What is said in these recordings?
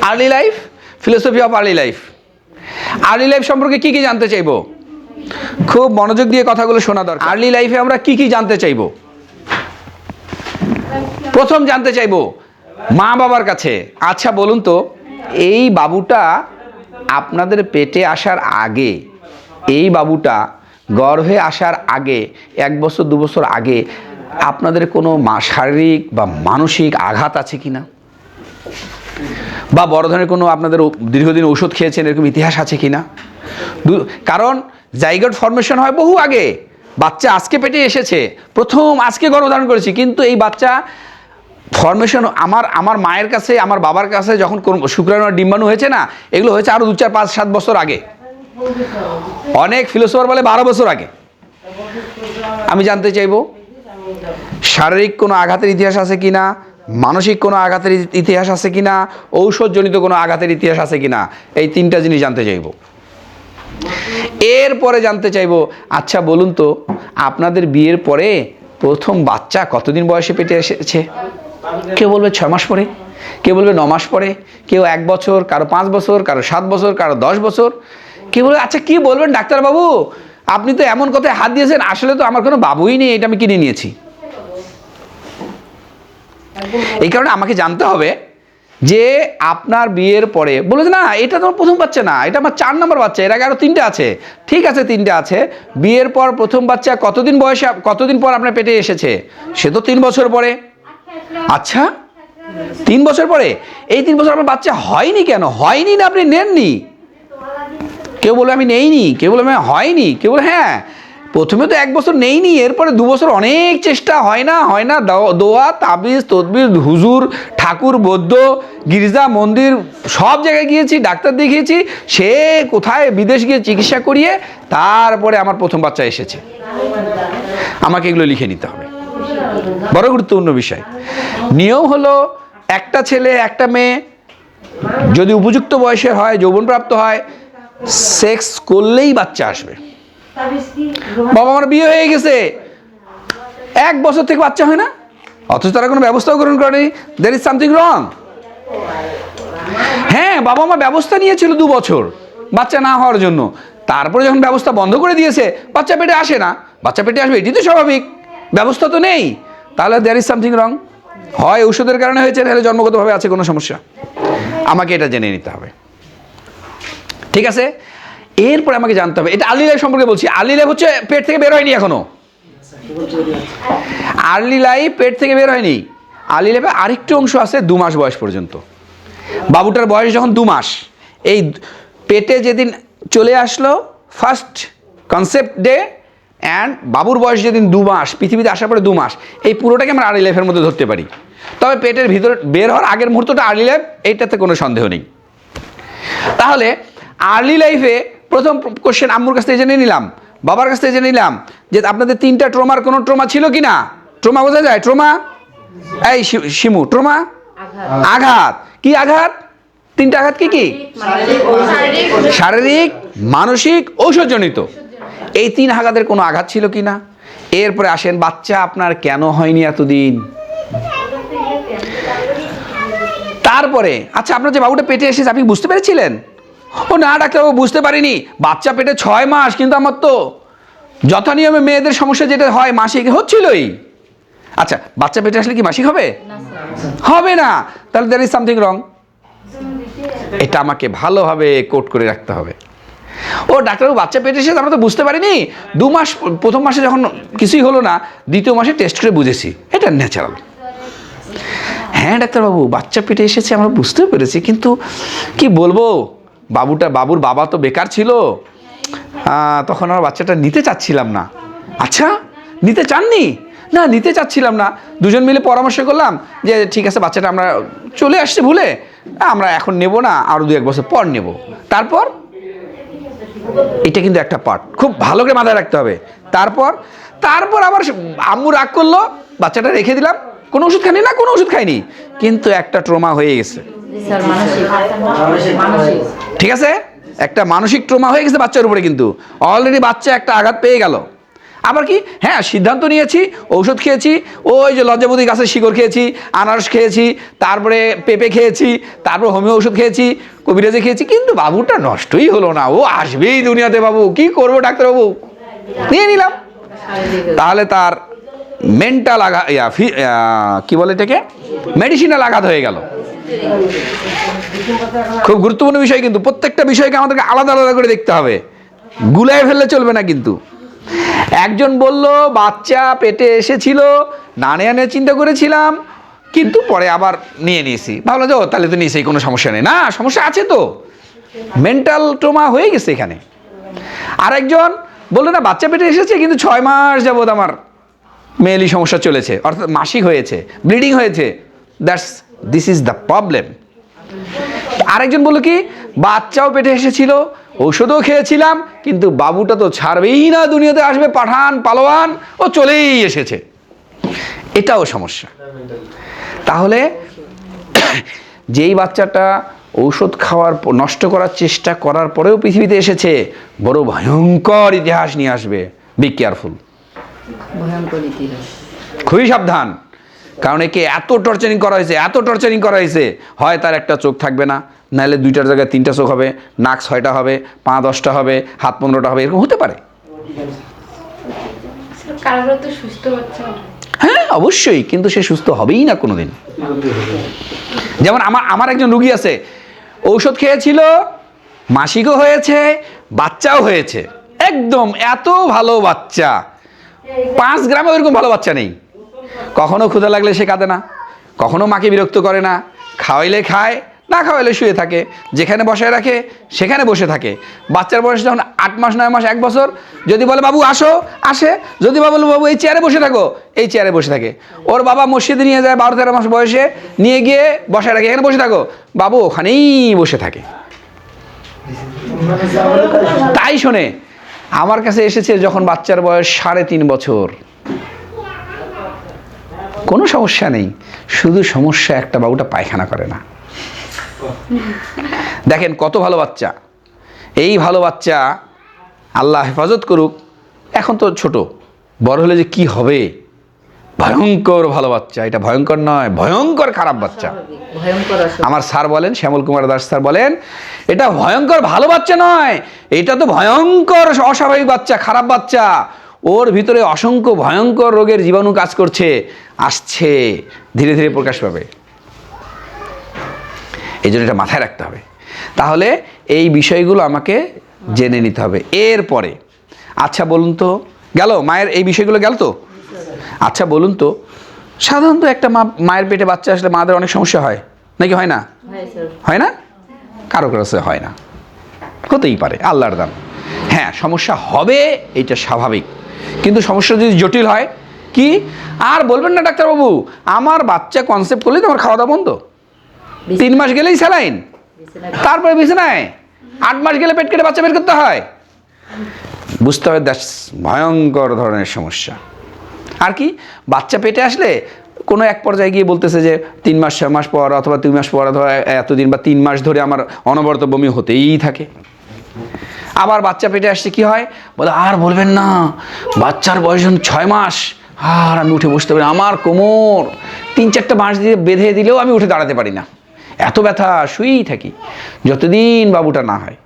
Early life, philosophy of early life. Early life সম্পর্কে কি কি জানতে চাইবো? খুব মনোযোগ দিয়ে কথাগুলো শোনা দরকার। আর্লি লাইফে আমরা কি কি জানতে চাইবো? প্রথম জানতে চাইবো মা বাবার কাছে, আচ্ছা বলুন তো, এই বাবুটা আপনাদের পেটে আসার আগে, এই বাবুটা গর্ভে আসার আগে, 1 বছর 2 বছর আগে আপনাদের কোনো শারীরিক বা মানসিক আঘাত আছে কিনা, বা বড় ধরনের কোনো আপনাদের দীর্ঘদিন ওষুধ খেয়েছেন এরকম ইতিহাস আছে কিনা? কারণ জাইগোট ফর্মেশন হয় বহু আগে। বাচ্চা আজকে পেটে এসেছে, প্রথম আজকে গর্ভধারণ করেছি, কিন্তু এই বাচ্চা ফর্মেশন আমার মায়ের কাছে, আমার বাবার কাছে যখন শুক্রাণু আর ডিম্বাণু হয়েছে না, এগুলো হয়েছে আরও 2 4 5 7 বছর আগে। অনেক ফিলোসফার বলে 12 বছর আগে। আমি জানতে চাইবো শারীরিক কোনো আঘাতের ইতিহাস আছে কিনা, মানসিক কোনো আঘাতের ইতিহাস আছে কিনা, ঔষধজনিত কোনো আঘাতের ইতিহাস আছে কিনা, এই 3টা জিনিস জানতে চাইবো। এরপরে জানতে চাইবো, আচ্ছা বলুন তো, আপনাদের বিয়ের পরে প্রথম বাচ্চা কতদিন বয়সে পেটে এসেছে? কেউ বলবে 6 মাস পরে, কেউ বলবে 9 মাস পরে, কেউ 1 বছর, কারো 5 বছর, কারো 7 বছর, কারো 10 বছর। কেউ বলবে আচ্ছা কি বলবেন ডাক্তারবাবু, আপনি তো এমন কথায় হাত দিয়েছেন, আসলে তো আমার কোনো বাবুই নেই, এটা আমি কিনে নিয়েছি। এই কারণে আমাকে জানতে হবে যে আপনার বিয়ের পরে বলে না এটা তোমার প্রথম বাচ্চা না, এটা আমার 4 নম্বর বাচ্চা, এর আগে আরও 3টে আছে। ঠিক আছে 3টে আছে, বিয়ের পর প্রথম বাচ্চা কতদিন বয়সে, কতদিন পর আপনার পেটে এসেছে? সে তো 3 বছর পরে। আচ্ছা 3 বছর পরে, এই 3 বছর আপনার বাচ্চা হয়নি কেন? হয়নি না আপনি নেননি? কেউ বলবে আমি নেইনি, কেউ বলবে আমি হয়নি, কেউ বলে হ্যাঁ প্রথমে তো 1 বছর নেইনি, এরপরে 2 বছর অনেক চেষ্টা, হয় না হয় না, দোয়া তাবিজ তদবির, হুজুর ঠাকুর বৌদ্ধ গির্জা মন্দির সব জায়গায় গিয়েছি, ডাক্তার দেখিয়েছি, সে কোথায় বিদেশ গিয়ে চিকিৎসা করিয়ে তারপরে আমার প্রথম বাচ্চা এসেছে। আমাকে এগুলো লিখে নিতে হবে, বড় গুরুত্বপূর্ণ বিষয়। নিয়ম হলো একটা ছেলে একটা মেয়ে যদি উপযুক্ত বয়সের হয়, যৌবনপ্রাপ্ত হয়, সেক্স করলেই বাচ্চা আসবে। বাবা আমার বিয়ে হয়ে গেছে, 1 বছর থেকে বাচ্চা হয় না, অথচ তারা কোনো ব্যবস্থাও গ্রহণ করেনি, there is something wrong। হ্যাঁ বাবা মা ব্যবস্থা নিয়েছিল 2 বছর বাচ্চা না হওয়ার জন্য, তারপরে যখন ব্যবস্থা বন্ধ করে দিয়েছে বাচ্চা পেটে আসে না, বাচ্চা পেটে আসবে এটি তো স্বাভাবিক, ব্যবস্থা তো নেই, তাহলে there is something wrong। হয় ঔষধের কারণে হয়েছে, নাহলে জন্মগতভাবে আছে কোনো সমস্যা। আমাকে এটা জেনে নিতে হবে, ঠিক আছে? এরপরে আমাকে জানতে হবে, এটা আর্লি লাইফ সম্পর্কে বলছি। আর্লি লাইফ হচ্ছে পেট থেকে বের হয়নি এখনো, আর্লি লাইফ পেট থেকে বের হয়নি। আর্লি লাইফে আরেকটু অংশ আছে 2 মাস বয়স পর্যন্ত। বাবুটার বয়স যখন 2 মাস, এই পেটে যেদিন চলে আসলো ফার্স্ট কনসেপ্ট ডে, অ্যান্ড বাবুর বয়স যেদিন 2 মাস, পৃথিবীতে আসার পরে 2 মাস, এই পুরোটাকে আমরা আর্লি লাইফের মধ্যে ধরতে পারি। তবে পেটের ভিতরে বের হওয়ার আগের মুহূর্তটা আর্লি লাইফ, এইটাতে কোনো সন্দেহ নেই। তাহলে আর্লি লাইফে প্রথম কোশ্চেন আম্মুর কাছ থেকে জেনে নিলাম, বাবার কাছ থেকে জেনে নিলাম যে আপনাদের 3টা ট্রমার কোনো ট্রমা ছিল কি না। ট্রমা বোঝা যায়? ট্রমা, এই শিমু, ট্রমা আঘাত। কি আঘাত? 3টা আঘাত কি কি? শারীরিক, মানসিক, ঔষধজনিত। এই 3 আঘাতের কোনো আঘাত ছিল কি না। এরপরে আসেন বাচ্চা আপনার কেন হয়নি এতদিন। তারপরে আচ্ছা আপনার যে বাবুটা পেটে এসেছে আপনি বুঝতে পেরেছিলেন? ও না ডাক্তারবাবু বুঝতে পারিনি, বাচ্চা পেটে 6 মাস, কিন্তু আমার তো যথা নিয়মে মেয়েদের সমস্যা যেটা হয় মাসিক হচ্ছিলই। আচ্ছা বাচ্চা পেটে আসলে কি মাসিক হবে? হবে না, তাহলে there is something wrong। এটা আমাকে ভালোভাবে কোট করে রাখতে হবে। ও ডাক্তারবাবু বাচ্চা পেটে এসেছে আমরা তো বুঝতে পারিনি, 2 মাস, প্রথম মাসে যখন কিছুই হলো না, দ্বিতীয় মাসে টেস্ট করে বুঝেছি, এটা ন্যাচারাল। হ্যাঁ ডাক্তারবাবু বাচ্চা পেটে এসেছে আমরা বুঝতেও পেরেছি, কিন্তু কি বলবো, বাবুর বাবা তো বেকার ছিল, তখন আমার বাচ্চাটা নিতে চাচ্ছিলাম না। আচ্ছা নিতে চাননি? না নিতে চাচ্ছিলাম না, দুজন মিলে পরামর্শ করলাম যে ঠিক আছে বাচ্চাটা আমরা চলে আসছে ভুলে, আমরা এখন নেব না, আরও 2-1 বছর পর নেব। তারপর এটা কিন্তু একটা পার্ট, খুব ভালো করে মাথায় রাখতে হবে। তারপর আবার আম্মু রাগ করলো, বাচ্চাটা রেখে দিলাম, কোনো ওষুধ খাইনি, না কোনো ওষুধ খাইনি, কিন্তু একটা ট্রমা হয়ে গেছে। ঠিক আছে, একটা মানসিক ট্রমা হয়ে গেছে বাচ্চার উপরে, কিন্তু অলরেডি বাচ্চা একটা আঘাত পেয়ে গেল। আবার কি, হ্যাঁ সিদ্ধান্ত নিয়েছি, ঔষধ খেয়েছি, ওই যে লজ্জাবতী গাছের শিকড় খেয়েছি, আনারস খেয়েছি, তারপরে পেঁপে খেয়েছি, তারপর হোমিও ওষুধ খেয়েছি, কবিরাজে খেয়েছি, কিন্তু বাবুটা নষ্টই হলো না, ও আসবেই দুনিয়াতে বাবু, কি করবো ডাক্তারবাবু, নিয়ে নিলাম। তাহলে তার মেন্টাল আঘাত, কি বলে এটাকে, মেডিসিনাল আঘাত হয়ে গেল। খুব গুরুত্বপূর্ণ বিষয়, কিন্তু প্রত্যেকটা বিষয়কে আমাদেরকে আলাদা আলাদা করে দেখতে হবে, গুলায় ফেললে চলবে না। কিন্তু একজন বলল বাচ্চা পেটে এসেছিল, না নেওয়া চিন্তা করেছিলাম, কিন্তু পরে আবার নিয়ে নিয়েছি, ভাবলাম যে তাহলে তো নিয়েছি, কোনো সমস্যা নেই। না, সমস্যা আছে তো, মেন্টাল ট্রমা হয়ে গেছে এখানে। আরেকজন বললো না বাচ্চা পেটে এসেছে, কিন্তু 6 মাস যাবৎ আমার মেয়েলি সমস্যা চলেছে, অর্থাৎ মাসিক হয়েছে, ব্লিডিং হয়েছে, দিস ইজ দ্য প্রবলেম। আরেকজন বললো কি বাচ্চাও পেটে এসেছিল, ঔষধও খেয়েছিলাম, কিন্তু বাবুটা তো ছাড়বেই না, দুনিয়াতে আসবে পাঠান পালোয়ান, ও চলেই এসেছে, এটাও সমস্যা। তাহলে যেই বাচ্চাটা ঔষধ খাওয়ার নষ্ট করার চেষ্টা করার পরেও পৃথিবীতে এসেছে, বড় ভয়ঙ্কর ইতিহাস নিয়ে আসবে। বি কেয়ারফুল, ভয়ঙ্কর ইতিহাস, খুবই সাবধান। কারণ একে এত টর্চারিং করা হয়েছে, এত টর্চারিং করা হয়েছে, হয় তার একটা চোখ থাকবে না, নাহলে 2টার জায়গায় 3টা চোখ হবে, নাক 6টা হবে, পা 10টা হবে, হাত 15টা হবে, এরকম হতে পারে। কারোর তো সুস্থ বাচ্চা, হ্যাঁ অবশ্যই, কিন্তু সে সুস্থ হবেই না কোনোদিন। যেমন আমার একজন রুগী আছে, ঔষধ খেয়েছিল, মাসিকও হয়েছে, বাচ্চাও হয়েছে, একদম এত ভালো বাচ্চা, 5 গ্রামে ওইরকম ভালো বাচ্চা নেই। কখনো ক্ষুধা লাগলে সে কাঁদে না, কখনো মাকে বিরক্ত করে না, খাওয়াইলে খায়, না খাওয়াইলে শুয়ে থাকে, যেখানে বসায় রাখে সেখানে বসে থাকে। বাচ্চার বয়স যখন 8 মাস 9 মাস 1 বছর, যদি বলে বাবু আসো, আসে, যদি বলো বাবু এই চেয়ারে বসে থাকো, এই চেয়ারে বসে থাকে। ওর বাবা মসজিদে নিয়ে যায় 12-13 মাস বয়সে, নিয়ে গিয়ে বসায় রাখে, এখানে বসে থাকো, বাবু ওখানেই বসে থাকে। তাই শোনে আমার কাছে এসেছে যখন বাচ্চার বয়স 3.5 বছর, কোনো সমস্যা নেই, শুধু সমস্যা একটা, বাবুটা পায়খানা করে না। দেখেন কত ভালো বাচ্চা, এই ভালো বাচ্চা আল্লাহ হেফাজত করুক, এখন তো ছোট, বড় হলে যে কি হবে, ভয়ঙ্কর ভালো বাচ্চা, এটা ভয়ঙ্কর নয়, ভয়ঙ্কর খারাপ বাচ্চা। ভয়ঙ্কর আমার স্যার বলেন, শ্যামল কুমার দাস স্যার বলেন, এটা ভয়ঙ্কর ভালো বাচ্চা নয়, এটা তো ভয়ঙ্কর অস্বাভাবিক বাচ্চা, খারাপ বাচ্চা। ওর ভিতরে অসংখ্য ভয়ঙ্কর রোগের জীবাণু কাজ করছে, আসছে, ধীরে ধীরে প্রকাশ পাবে। এই জন্য এটা মাথায় রাখতে হবে। তাহলে এই বিষয়গুলো আমাকে জেনে নিতে হবে। এরপরে আচ্ছা বলুন তো, গেল মায়ের এই বিষয়গুলো গেল তো। আচ্ছা বলুন তো, সাধারণত একটা মায়ের পেটে বাচ্চা আসলে মাদের অনেক সমস্যা হয় নাকি হয় না? হয় না? কারো কাছে হয় না, হতেই পারে, আল্লাহর দান। হ্যাঁ সমস্যা হবে, এটা স্বাভাবিক, কিন্তু সমস্যা যদি জটিল হয় কি আর বলবেন না ডাক্তারবাবু, আমার বাচ্চা কনসেপ্ট করলেই তো আমার খাওয়া দাওয়া বন্ধ, 3 মাস গেলেই স্যালাইন, তারপরে বিছানায়, 8 মাস গেলে পেট কেটে বাচ্চা বের করতে হয়। বুঝতে হবে দ্যাটস ভয়ঙ্কর ধরনের সমস্যা। আর কি বাচ্চা পেটে আসলে কোনো এক পর্যায়ে গিয়ে বলতেছে যে 3 মাস 6 মাস পর অথবা 2 মাস পর অথবা এতদিন বা 3 মাস ধরে আমার অনবরত বমি হতেই থাকে। আবার বাচ্চা পেটে আসছে কি হয়, বলে আর বলবেন না, বাচ্চার বয়স যখন 6 মাস, আর আমি উঠে বসতে পারি, আমার কোমর 3-4টা বাঁশ দিয়ে বেঁধে দিলেও আমি উঠে দাঁড়াতে পারি না, এত ব্যথা, শুয়েই থাকি যতদিন বাবুটা না হয়।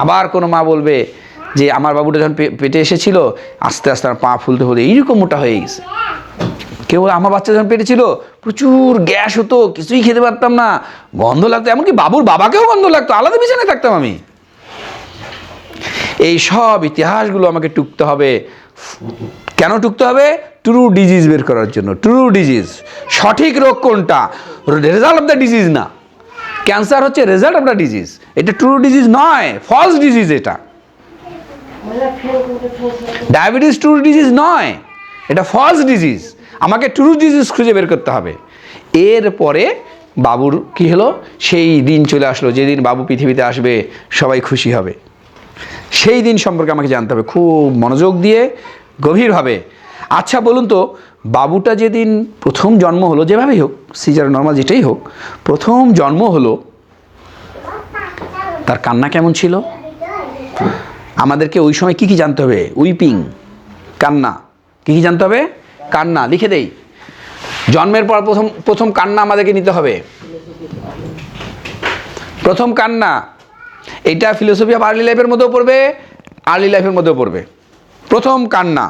আবার কোনো মা বলবে যে আমার বাবুটা যখন পেটে এসেছিল, আস্তে আস্তে আমার পা ফুলতে হতে এইরকম মোটা হয়ে গেছে। কেউ আমার বাচ্চা যখন পেটে ছিল প্রচুর গ্যাস হতো, কিছুই খেতে পারতাম না, গন্ধ লাগতো, এমনকি বাবুর বাবাকেও গন্ধ লাগতো, আলাদা বিছানায় থাকতাম আমি। এই সব ইতিহাসগুলো আমাকে টুকতে হবে। কেন টুকতে হবে? ট্রু ডিজিজ বের করার জন্য। ট্রু ডিজিজ, সঠিক রোগ কোনটা, রেজাল্ট অফ দ্য ডিজিজ না। ক্যান্সার হচ্ছে রেজাল্ট অফ দ্য ডিজিজ, এটা ট্রু ডিজিজ নয়, ফলস ডিজিজ। এটা ডায়াবেটিস ট্রু ডিজিজ নয়, এটা ফলস ডিজিজ। আমাকে ট্রু ডিজিজ খুঁজে বের করতে হবে। এরপরে বাবুর কি হলো, সেই দিন চলে আসলো যেদিন বাবু পৃথিবীতে আসবে, সবাই খুশি হবে, সেই দিন সম্পর্কে আমাকে জানতে হবে খুব মনোযোগ দিয়ে, গভীরভাবে। আচ্ছা বলুন তো, বাবুটা যেদিন প্রথম জন্ম হলো, যেভাবেই হোক, সিজার নর্মাল যেটাই হোক, প্রথম জন্ম হলো, তার কান্না কেমন ছিল? আমাদেরকে ওই সময় কি কি জানতে হবে? উইপিং, কান্না। কী কী জানতে হবে? কান্না। লিখে দেই, জন্মের পর প্রথম কান্না আমাদেরকে নিতে হবে। প্রথম কান্না, এটা ফিলোসফি অফ আর্লি লাইফের মধ্যেও পড়বে, আর্লি লাইফের মধ্যেও পড়বে। প্রথম কান্না